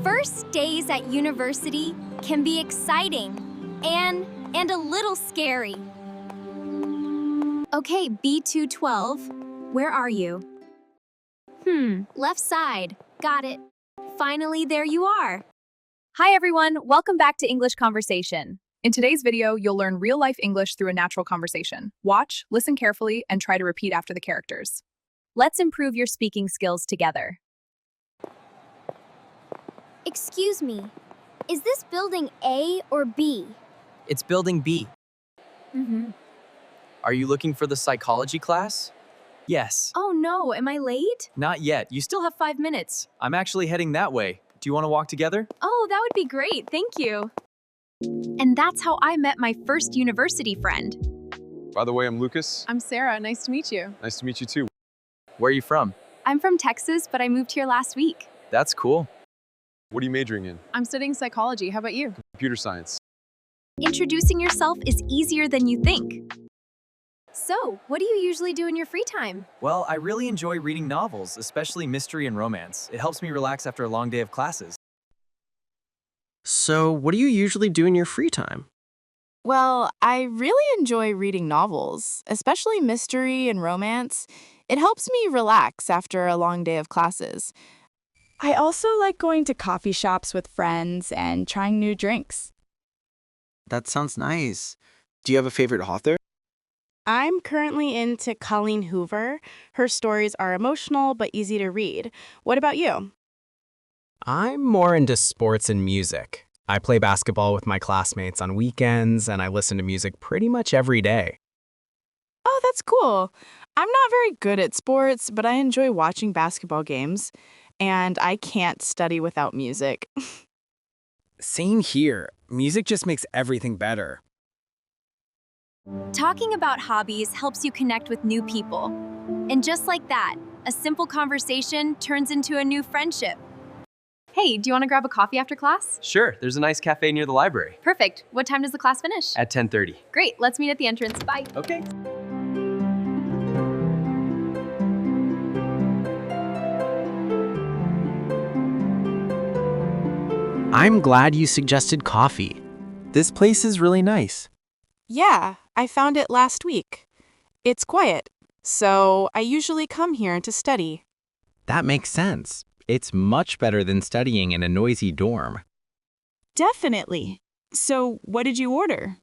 First days at university can be exciting and a little scary. Okay, B212, where are you? Left side. Got it. Finally, there you are. Hi everyone, welcome back to English Conversation. In today's video, you'll learn real-life English through a natural conversation. Watch, listen carefully, and try to repeat after the characters. Let's improve your speaking skills together. Excuse me, is this building A or B? It's building B. Are you looking for the psychology class? Yes. Oh no, am I late? Not yet. You still have 5 minutes. I'm actually heading that way. Do you want to walk together? Oh, that would be great, thank you. And that's how I met my first university friend. By the way, I'm Lucas. I'm Sarah. Nice to meet you. Nice to meet you too. Where are you from? I'm from Texas, but I moved here last week. That's cool. What are you majoring in? I'm studying psychology. How about you? Computer science. Introducing yourself is easier than you think. So, what do you usually do in your free time? Well, I really enjoy reading novels, especially mystery and romance. It helps me relax after a long day of classes. So, what do you usually do in your free time? Well, I really enjoy reading novels, especially mystery and romance. It helps me relax after a long day of classes. I also like going to coffee shops with friends and trying new drinks. That sounds nice. Do you have a favorite author? I'm currently into Colleen Hoover. Her stories are emotional but easy to read. What about you? I'm more into sports and music. I play basketball with my classmates on weekends, and I listen to music pretty much every day. Oh, that's cool. I'm not very good at sports, but I enjoy watching basketball games, and I can't study without music. Same here. Music just makes everything better. Talking about hobbies helps you connect with new people. And just like that, a simple conversation turns into a new friendship. Hey, do you want to grab a coffee after class? Sure, there's a nice cafe near the library. Perfect. What time does the class finish? At 10:30. Great, let's meet at the entrance. Bye. Okay. I'm glad you suggested coffee. This place is really nice. Yeah, I found it last week. It's quiet, so I usually come here to study. That makes sense. It's much better than studying in a noisy dorm. Definitely. So, what did you order?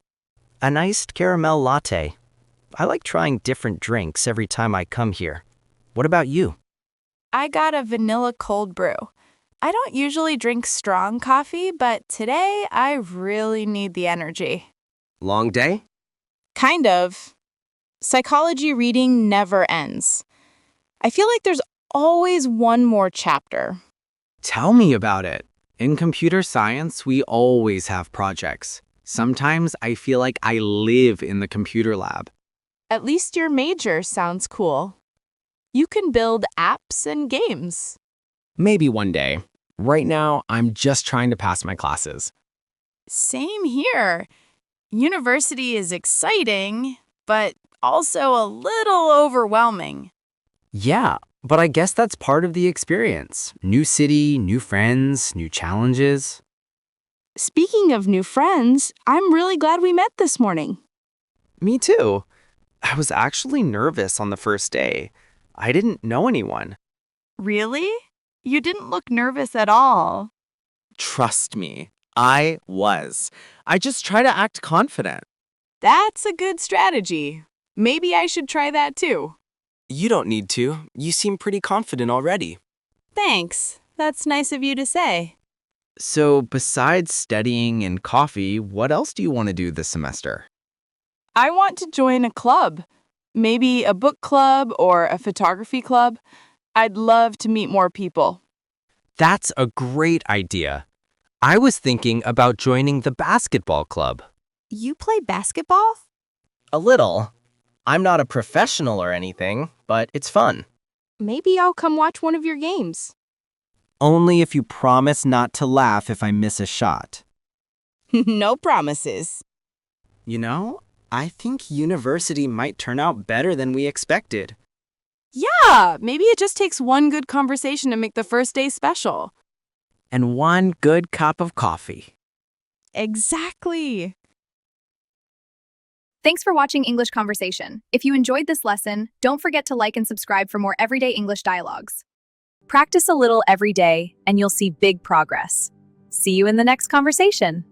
An iced caramel latte. I like trying different drinks every time I come here. What about you? I got a vanilla cold brew. I don't usually drink strong coffee, but today I really need the energy. Long day? Kind of. Psychology reading never ends. I feel like there's always one more chapter. Tell me about it. In computer science, we always have projects. Sometimes I feel like I live in the computer lab. At least your major sounds cool. You can build apps and games. Maybe one day. Right now, I'm just trying to pass my classes. Same here. University is exciting, but also a little overwhelming. Yeah, but I guess that's part of the experience. New city, new friends, new challenges. Speaking of new friends, I'm really glad we met this morning. Me too. I was actually nervous on the first day. I didn't know anyone. Really? You didn't look nervous at all. Trust me, I was. I just try to act confident. That's a good strategy. Maybe I should try that too. You don't need to. You seem pretty confident already. Thanks. That's nice of you to say. So, besides studying and coffee, what else do you want to do this semester? I want to join a club. Maybe a book club or a photography club. I'd love to meet more people. That's a great idea. I was thinking about joining the basketball club. You play basketball? A little. I'm not a professional or anything, but it's fun. Maybe I'll come watch one of your games. Only if you promise not to laugh if I miss a shot. No promises. You know, I think university might turn out better than we expected. Yeah, maybe it just takes one good conversation to make the first day special. And one good cup of coffee. Exactly. Thanks for watching English Conversation. If you enjoyed this lesson, don't forget to like and subscribe for more everyday English dialogues. Practice a little every day, and you'll see big progress. See you in the next conversation.